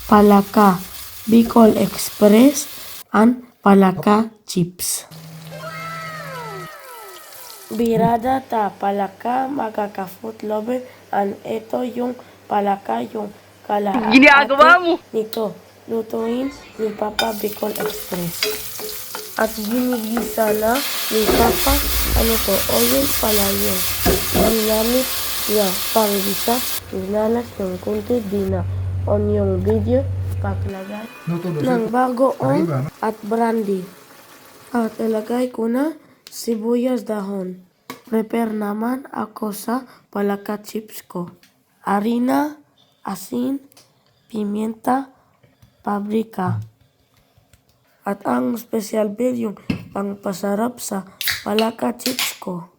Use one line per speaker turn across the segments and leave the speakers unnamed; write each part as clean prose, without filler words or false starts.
Palaka Bicol Express, and Palaka Chips. Birada ta palaka magkaka-food lover, and ito yung palaka yung kalahati
Ginagawa mo!
nito. Lutuin ni Papa Bicol Express. At ginigisa na ni Papa, oil pala yun. Ginamit niya panggisa, ginalas yung kunti, di na on yung video, paglagay ng bagoong at brandy. At ilagay ko na sibuyas dahon. Prepare naman ako sa palaka chips ko. Harina, asin, pimienta, paprika. At ang special bill yung pangpasarap sa palaka chips ko.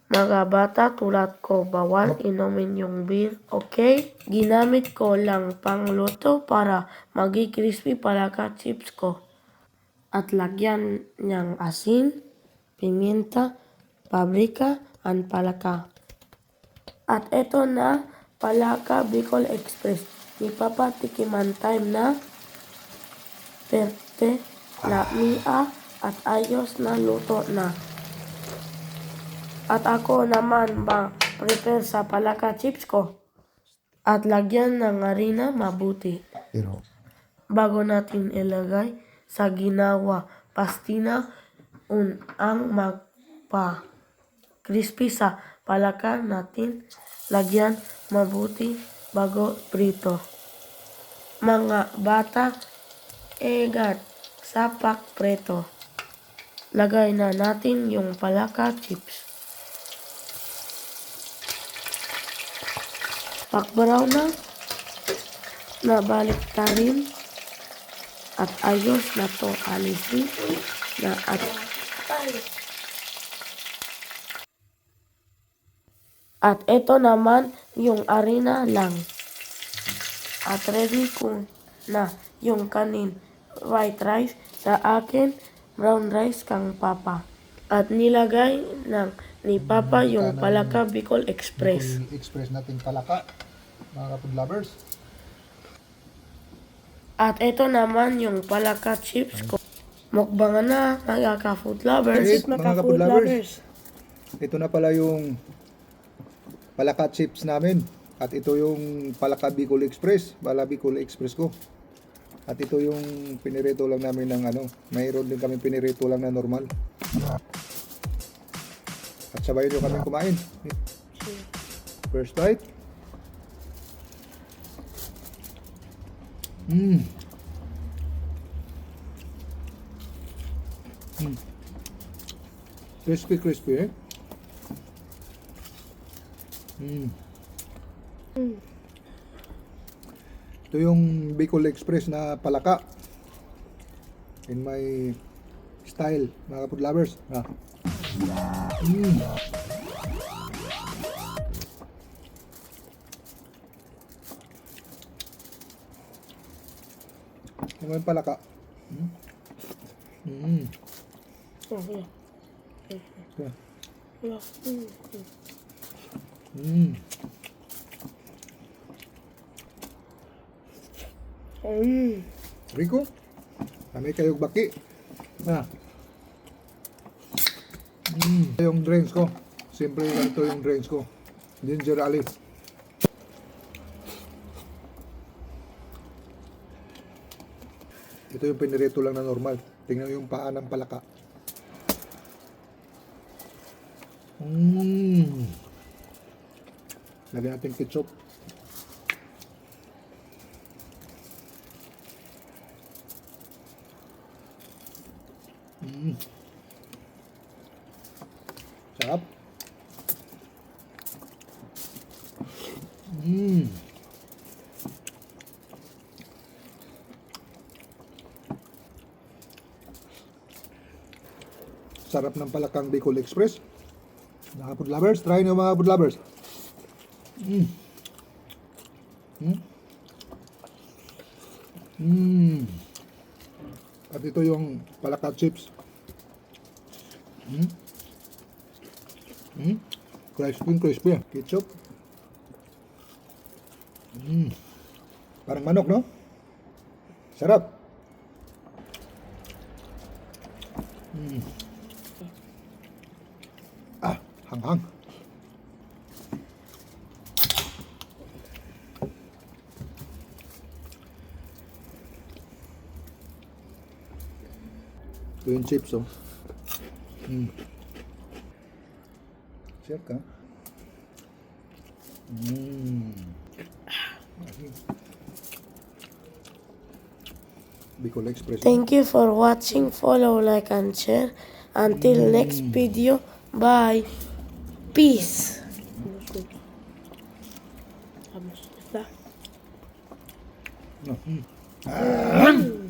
Mga bata tulad ko, bawal inumin yung beer, okay? Ginamit ko lang pangluto para maging crispy palaka chips ko. At lagyan niyang asin, pimienta, paprika, and palaka. At eto na palaka Bicol Express. Ni Papa tikiman time na perte na mia at ayos na luto na. At ako naman prepare sa palaka chips ko. At lagyan ng harina mabuti. Bago natin ilagay sa ginawa pastina ang magpa-crispy sa palaka natin, lagyan mabuti bago prito. Mga bata, egat sapak preto. Lagay na natin yung palaka chips. Pag-brown na balik tarin at ayos na to alisin na at ito naman yung harina lang. At ready ko na yung kanin white rice, sa akin brown rice kang Papa. At nilagay ni Papa yung palaka Bicol Express.
Bicol Express natin palaka, mga food lovers.
At ito naman yung palaka chips ko. Mukbangan na mga ka-food lovers.
Yes, mga ka-food lovers. Ito na pala yung palaka chips namin. At ito yung palaka Bicol Express, Bicol Express ko. At ito yung pinirito lang namin ng mayroon din kami pinirito lang na normal. At sabayin nyo kami kumain. First bite. Crispy eh. Ito yung Bicol Express na palaka. In my style, mga food lovers. Yung palaka. Rico, kami kayong baki. Yung drinks ko. Siyempre ganito yung drinks ko. Ginger ale. Ito yung pinirito lang na normal. Tingnan yung paa ng palaka. Lagyan natin ketchup. Sarap. Sarap ng palakang Bicol Express. Mga food lovers, try nyo mga food lovers. At ito yung palaka chips. Crispy. Ketchup. Parang manok, no? Sarap. Hanghang. Ito yung chips, oh. Share ka. Bicol Express.
Thank you for watching. Follow, like, and share. Until next video. Bye. Peace.
No.